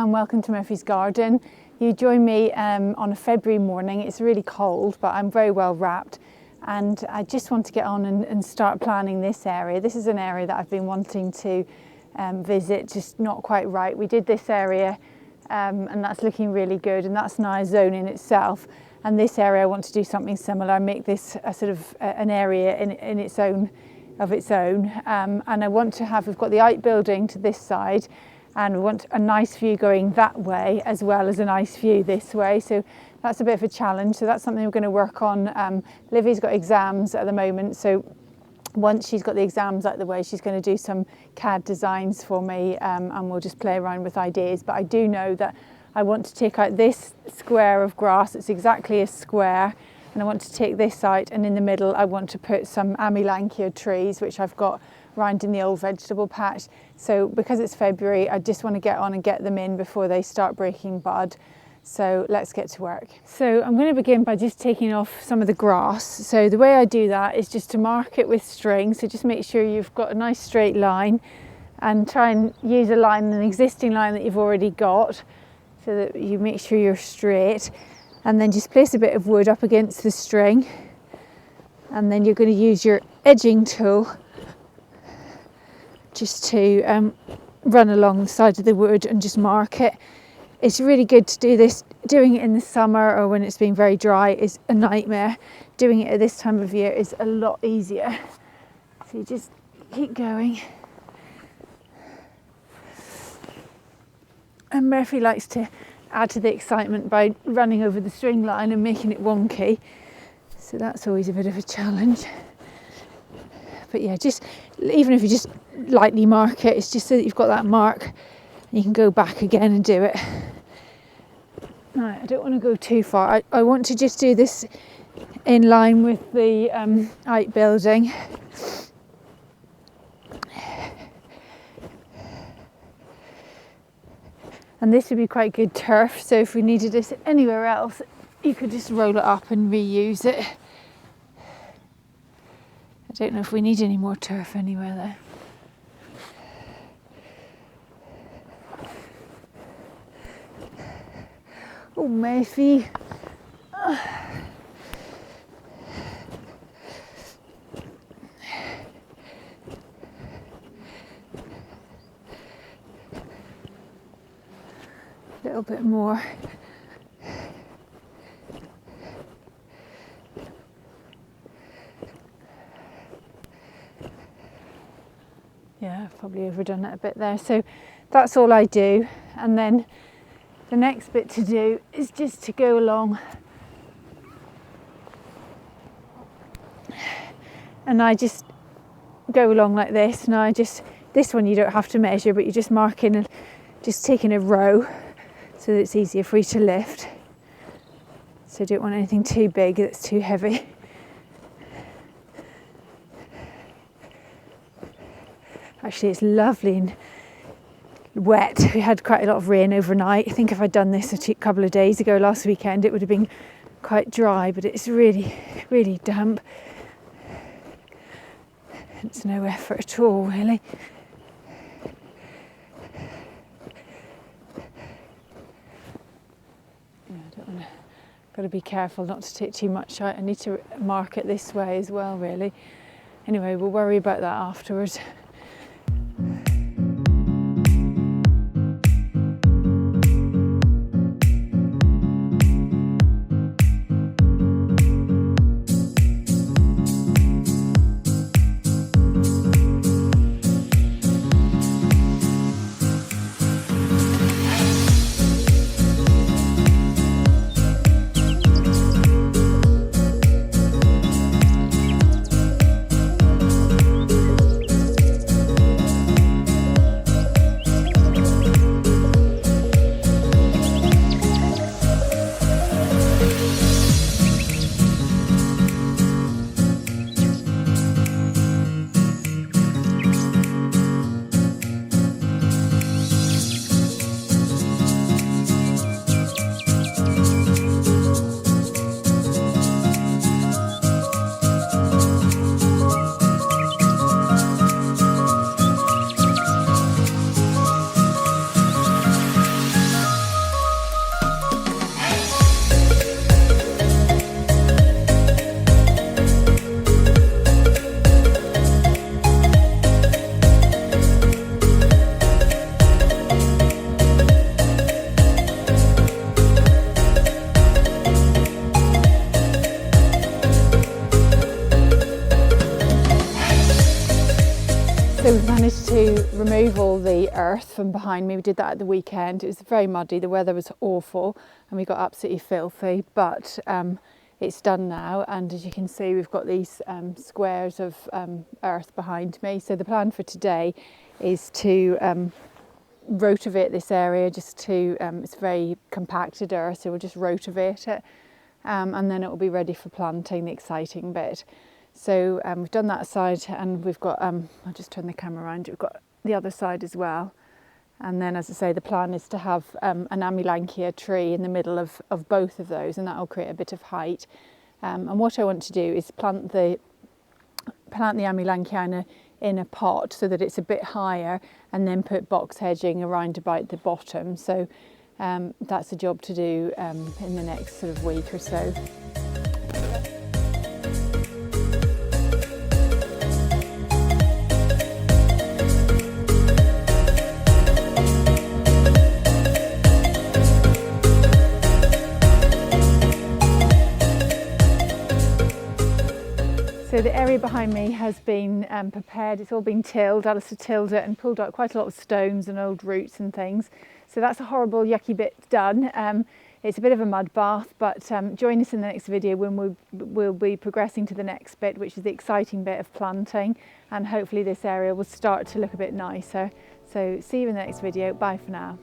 and welcome to Murphy's Garden. You join me on a February morning. It's really cold, but I'm very well wrapped, and I just want to get on and start planning this area. This is an area that I've been wanting to visit, just not quite right. We did this area and that's looking really good, and that's now a zone in itself. And this area I want to do something similar, make this a sort of an area in its own, of its own. And I want to have, we've got the outbuilding to this side, and we want a nice view going that way as well as a nice view this way. So that's a bit of a challenge. So that's something we're going to work on. Livy's got exams at the moment, so once she's got the exams out of the way, she's going to do some CAD designs for me, and we'll just play around with ideas. But I do know that I want to take out this square of grass. It's exactly a square, and I want to take this out, and in the middle I want to put some Amilankia trees, which I've got round in the old vegetable patch. So because it's February, I just want to get on and get them in before they start breaking bud. So let's get to work. So I'm going to begin by just taking off some of the grass. So the way I do that is just to mark it with string. So just make sure you've got a nice straight line, and try and use a line, an existing line that you've already got, so that you make sure you're straight. And then just place a bit of wood up against the string, and then you're going to use your edging tool just to run along the side of the wood and just mark it. It's really good to do this. Doing it in the summer or when it's been very dry is a nightmare. Doing it at this time of year is a lot easier. So you just keep going. And Murphy likes to add to the excitement by running over the string line and making it wonky. So that's always a bit of a challenge. But yeah, just even if you just lightly mark it, it's just so that you've got that mark. You can go back again and do it. Right, I don't want to go too far. I want to just do this in line with the outbuilding. And this would be quite good turf, so if we needed this anywhere else, you could just roll it up and reuse it. I don't know if we need any more turf anywhere there. Oh, Murphy. A little bit more. Yeah, I've probably overdone it a bit there. So that's all I do. And then the next bit to do is just to go along, and I just go along like this. Now this one you don't have to measure, but you're just marking, just taking a row so that it's easier for you to lift. So I don't want anything too big that's too heavy. Actually, it's lovely and wet. We had quite a lot of rain overnight. I think if I'd done this a couple of days ago, last weekend, it would have been quite dry, but it's really, really damp. It's no effort at all, really. Got to be careful not to take too much out. I need to mark it this way as well, really. Anyway, we'll worry about that afterwards. So we've managed to remove all the earth from behind me. We did that at the weekend. It was very muddy, the weather was awful and we got absolutely filthy, but it's done now, and as you can see we've got these squares of earth behind me. So the plan for today is to rotivate this area, just to, it's very compacted earth, so we'll just rotivate it and then it will be ready for planting, the exciting bit. So we've done that side, and we've got, I'll just turn the camera around, we've got the other side as well. And then, as I say, the plan is to have an Amelanchier tree in the middle of both of those, and that will create a bit of height. And what I want to do is plant the Amelanchier in a pot so that it's a bit higher, and then put box hedging around about the bottom. So that's a job to do in the next sort of week or so. So the area behind me has been prepared, it's all been tilled. Alistair tilled it and pulled out quite a lot of stones and old roots and things. So that's a horrible yucky bit done. It's a bit of a mud bath, but join us in the next video when we'll be progressing to the next bit, which is the exciting bit of planting, and hopefully this area will start to look a bit nicer. So see you in the next video. Bye for now.